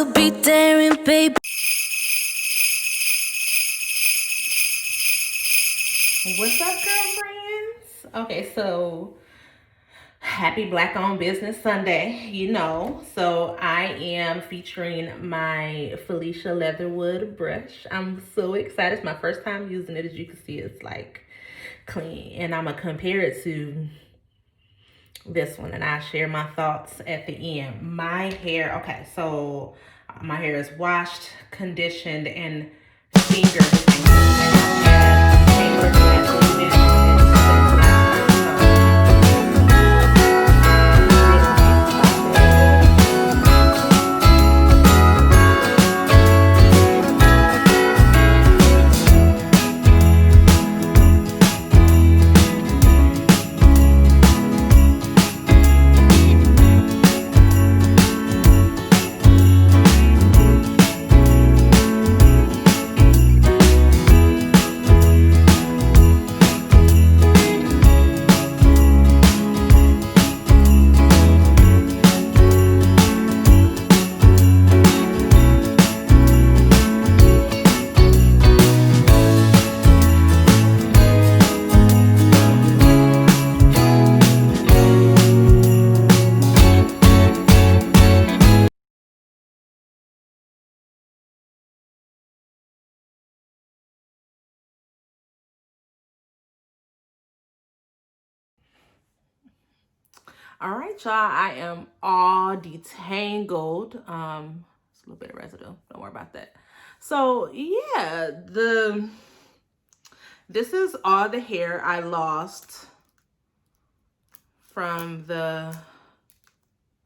will be there and baby. What's up, girlfriends? Okay, so happy Black owned business Sunday, you know. So I am featuring my Felicia Leatherwood brush. I'm so excited. It's my first time using it. As you can see, it's like clean, and I'm gonna compare it to this one, and I'll share my thoughts at the end. My hair, okay, so my hair is washed, conditioned, and finger All right, y'all, I am all detangled. It's a little bit of residue, don't worry about that. So yeah, this is all the hair I lost from the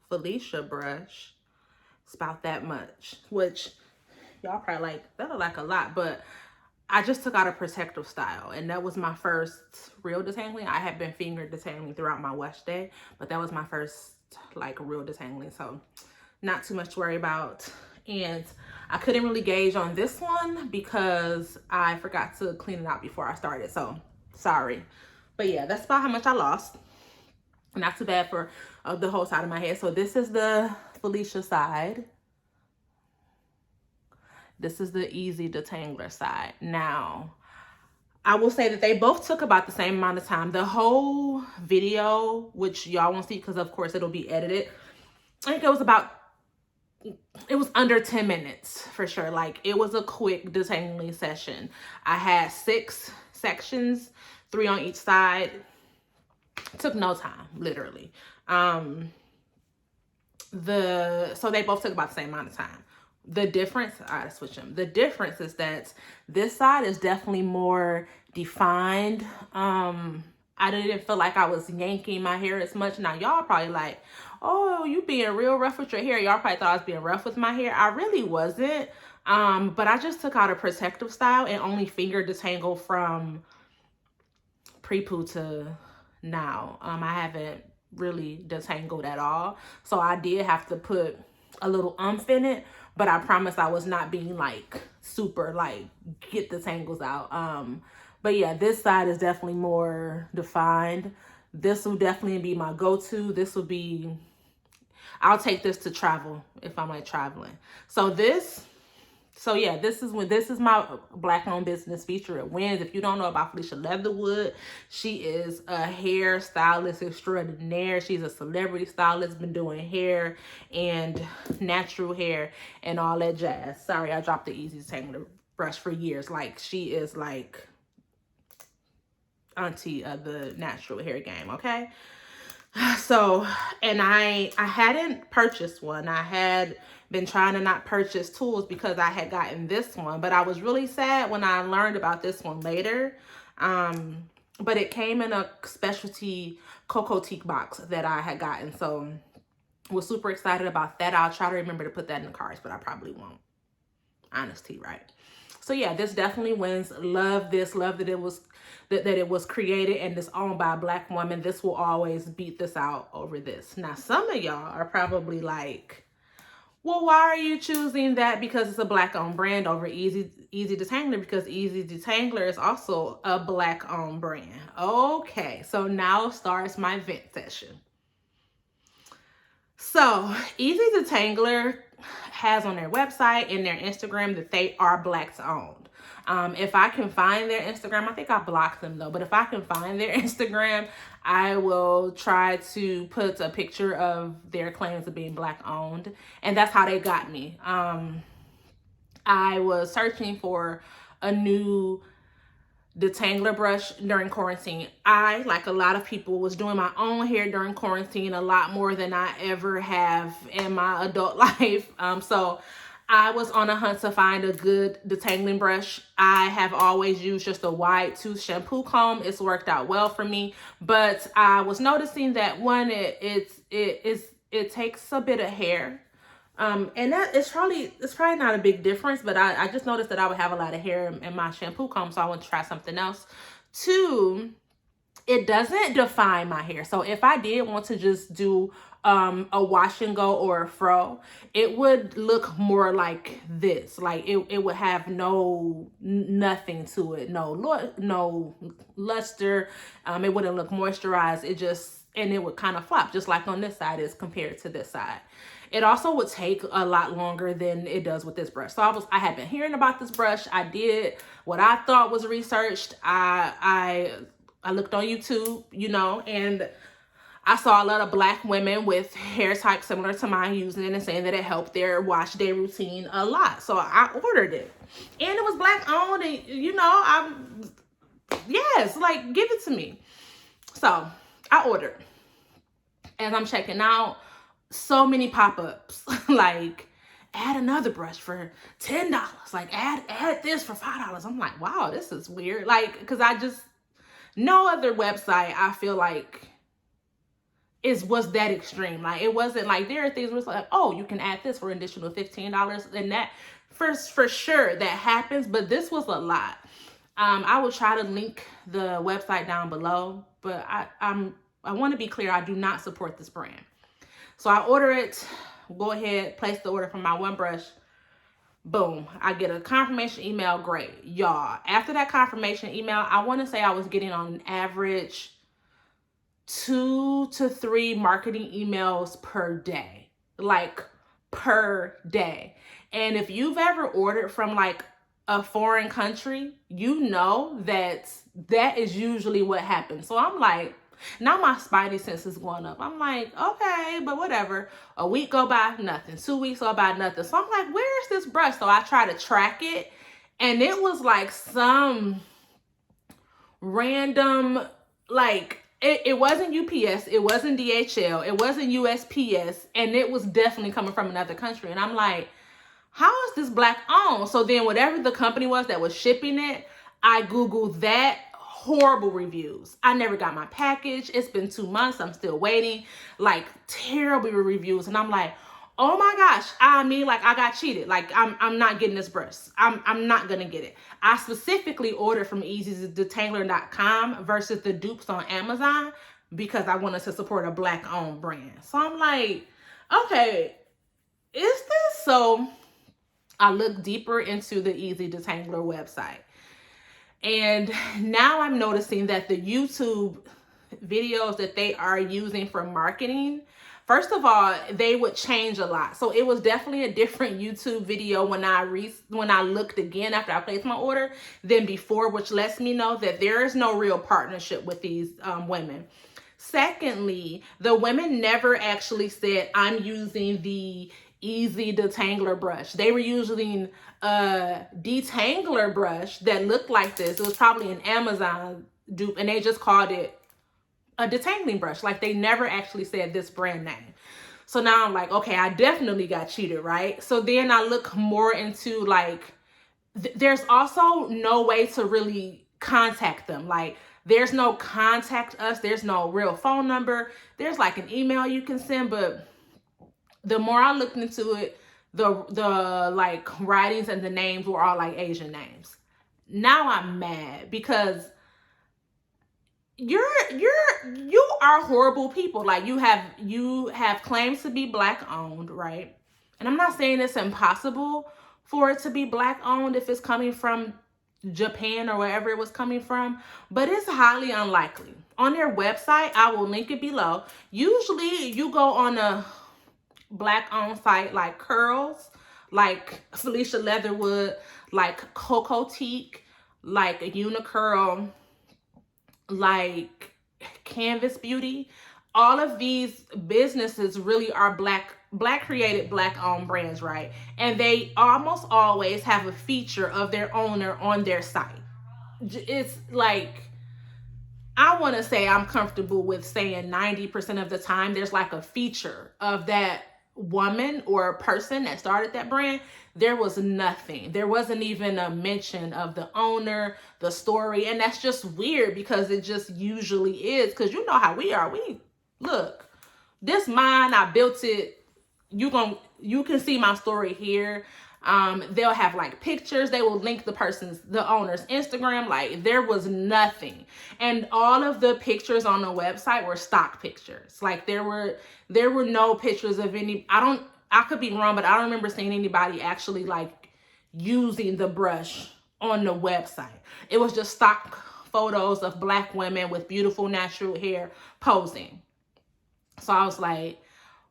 Felicia brush. It's about that much, which y'all probably like, that look like a lot, but I just took out a protective style, and that was my first real detangling. I had been finger detangling throughout my wash day, but that was my first like real detangling, so not too much to worry about. And I couldn't really gauge on this one because I forgot to clean it out before I started, so sorry. But yeah, that's about how much I lost. Not too bad for the whole side of my head. So this is the Felicia side. This is the Easy Detangler side. Now, I will say that they both took about the same amount of time. The whole video, which y'all won't see because of course it'll be edited, I think it was under 10 minutes for sure. Like, it was a quick detangling session. I had 6 sections, 3 on each side. It took no time, literally. So they both took about the same amount of time. The difference, I switch them. The difference is that this side is definitely more defined. I didn't feel like I was yanking my hair as much. Now y'all probably like, oh, you being real rough with your hair. Y'all probably thought I was being rough with my hair. I really wasn't. But I just took out a protective style and only finger detangle from pre-poo to now. I haven't really detangled at all. So I did have to put a little in it, but I promise I was not being like super like get the tangles out. But yeah, this side is definitely more defined. This will definitely be my go-to. This will be, I'll take this to travel if I'm like traveling. So yeah, this is my Black owned business feature. It wins. If you don't know about Felicia Leatherwood, she is a hair stylist extraordinaire. She's a celebrity stylist, been doing hair and natural hair and all that jazz. Sorry, I dropped the Easy Detangler brush for years. Like, she is like auntie of the natural hair game, okay? So, and I hadn't purchased one. I had been trying to not purchase tools because I had gotten this one, but I was really sad when I learned about this one later. But it came in a specialty Cocoa Teak box that I had gotten, so was super excited about that. I'll try to remember to put that in the cards, but I probably won't. Honesty, right? So yeah, this definitely wins. Love this. Love that it was created and it's owned by a Black woman. This will always beat this out over this. Now, some of y'all are probably like, well, why are you choosing that because it's a Black owned brand over Easy Detangler? Because Easy Detangler is also a Black owned brand. Okay, so now starts my vent session. So Easy Detangler has on their website and their Instagram that they are Black owned. If I can find their Instagram, I think I blocked them though, but if I can find their Instagram, I will try to put a picture of their claims of being Black owned. And that's how they got me. I was searching for a new detangler brush during quarantine. I, like a lot of people, was doing my own hair during quarantine a lot more than I ever have in my adult life. So I was on a hunt to find a good detangling brush. I have always used just a wide tooth shampoo comb. It's worked out well for me, but I was noticing that one, it takes a bit of hair. And that it's probably not a big difference, but I just noticed that I would have a lot of hair in my shampoo comb, so I want to try something else. Two, it doesn't define my hair. So if I did want to just do a wash and go or a fro, it would look more like this. Like it would have nothing to it, no luster. It wouldn't look moisturized. And it would kind of flop, just like on this side is compared to this side. It also would take a lot longer than it does with this brush. So I had been hearing about this brush. I did what I thought was researched. I looked on YouTube, and I saw a lot of Black women with hair types similar to mine using it and saying that it helped their wash day routine a lot. So I ordered it, and it was Black owned, and yes, like, give it to me. So I ordered. As I'm checking out, so many pop-ups, like, add another brush for $10, like add this for $5. I'm like, wow, this is weird. Like, because no other website I feel like was that extreme. Like, it wasn't like, there are things where it's like, oh, you can add this for an additional $15, and that for sure that happens, but this was a lot. I will try to link the website down below, but I want to be clear, I do not support this brand. So I order it, go ahead, place the order for my one brush. Boom, I get a confirmation email. Great. Y'all, after that confirmation email, I want to say I was getting on average 2 to 3 marketing emails per day, like per day. And if you've ever ordered from like a foreign country, that is usually what happens. So I'm like, now my spidey sense is going up. I'm like, okay, but whatever. A week go by, nothing. 2 weeks go by, nothing. So I'm like, where's this brush? So I try to track it, and it was like some random, like, it wasn't UPS, it wasn't DHL, it wasn't USPS, and it was definitely coming from another country. And I'm like, how is this Black owned? So then whatever the company was that was shipping it, I Googled that. Horrible reviews. I never got my package. It's been 2 months. I'm still waiting. Like, terrible reviews. And I'm like, oh my gosh. I mean, like, I got cheated. Like, I'm not getting this brush. I'm not gonna get it. I specifically ordered from easydetangler.com versus the dupes on Amazon because I wanted to support a Black owned brand. So I'm like, okay, is this? So I looked deeper into the Easy Detangler website. And now I'm noticing that the YouTube videos that they are using for marketing, first of all, they would change a lot. So it was definitely a different YouTube video when I looked again after I placed my order than before, which lets me know that there is no real partnership with these women. Secondly, the women never actually said, I'm using the Easy Detangler brush. They were using a detangler brush that looked like this. It was probably an Amazon dupe, and they just called it a detangling brush. Like, they never actually said this brand name. So now I'm like, okay, I definitely got cheated, right? So then I look more into, like, there's also no way to really contact them. Like, there's no contact us. There's no real phone number. There's like an email you can send, but the more I looked into it, the like writings and the names were all like Asian names. Now I'm mad because you are horrible people. Like, you have claims to be Black owned, right? And I'm not saying it's impossible for it to be Black owned if it's coming from Japan or wherever it was coming from, but it's highly unlikely. On their website, I will link it below. Usually you go on a Black owned site like Curls, like Felicia Leatherwood, like Coco Teak, like Unicurl, like Canvas Beauty. All of these businesses really are black created, black owned brands, right? And they almost always have a feature of their owner on their site. It's like, I want to say I'm comfortable with saying 90% of the time there's like a feature of that woman or person that started that brand. There was nothing. There wasn't even a mention of the owner, the story. And that's just weird because it just usually is. Because you know how we are. We look, this mine, I built it. You can see my story here. They'll have like pictures. They will link the owner's Instagram. Like, there was nothing. And all of the pictures on the website were stock pictures. Like, there were no pictures of any, I could be wrong, but I don't remember seeing anybody actually like using the brush on the website. It was just stock photos of black women with beautiful natural hair posing. So I was like,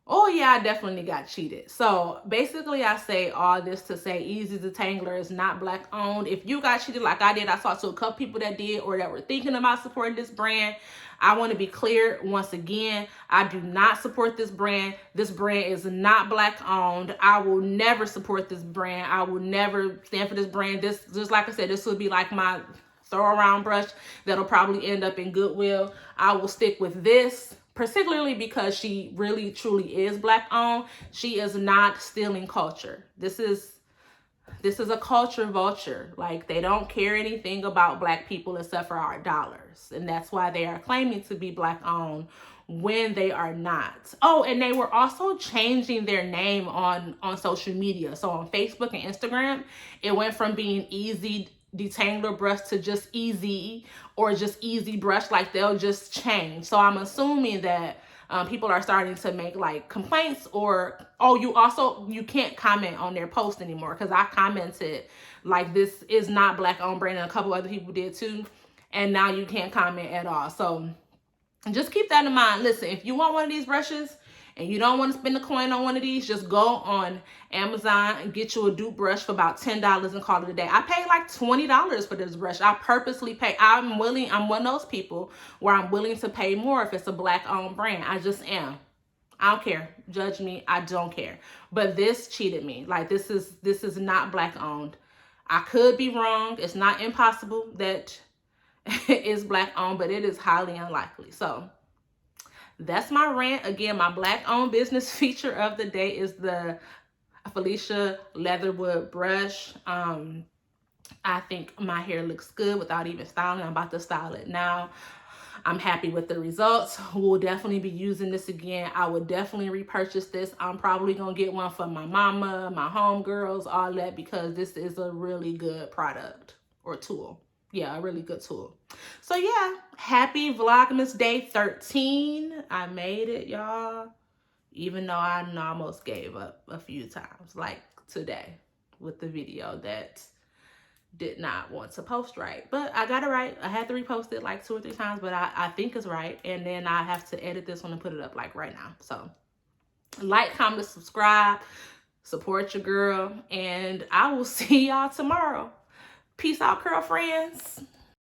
oh yeah, I definitely got cheated. So basically I say all this to say Heyyyyy Detangler is not black owned. If you got cheated like I did, I talked to a couple people that did or that were thinking about supporting this brand. I want to be clear once again, I do not support this brand. This brand is not black owned. I will never support this brand. I will never stand for this brand. This, just like I said, this would be like my throw around brush that'll probably end up in Goodwill. I will stick with this, particularly because she really truly is black owned. She is not stealing culture. This is a culture vulture. Like, they don't care anything about black people except for our dollars. And that's why they are claiming to be black owned when they are not. Oh, and they were also changing their name on social media. So on Facebook and Instagram, it went from being Heyyyyy Detangler Brush to just Easy or just Easy Brush. Like, they'll just change. So I'm assuming that people are starting to make like complaints, or you can't comment on their post anymore, because I commented like this is not black owned brand, and a couple other people did too, and now you can't comment at all. So just keep that in mind. Listen, if you want one of these brushes and you don't want to spend a coin on one of these, just go on Amazon and get you a dupe brush for about $10 and call it a day. I paid like $20 for this brush. I purposely pay. I'm one of those people where I'm willing to pay more if it's a black owned brand. I just am. I don't care. Judge me. I don't care. But this cheated me. Like, this is not black owned. I could be wrong. It's not impossible that it is black owned, but it is highly unlikely. So that's my rant. Again, my black owned business feature of the day is the Felicia Leatherwood brush. I think my hair looks good without even styling. I'm about to style it now. I'm happy with the results. We'll definitely be using this again. I would definitely repurchase this. I'm probably going to get one for my mama, my homegirls, all that, because this is a really good product or tool. Yeah, a really good tool. So yeah, happy Vlogmas Day 13. I made it, y'all. Even though I almost gave up a few times, like today with the video that did not want to post right. But I got it right. I had to repost it like 2 or 3 times, but I think it's right. And then I have to edit this one and put it up like right now. So like, comment, subscribe, support your girl, and I will see y'all tomorrow. Peace out, girlfriends.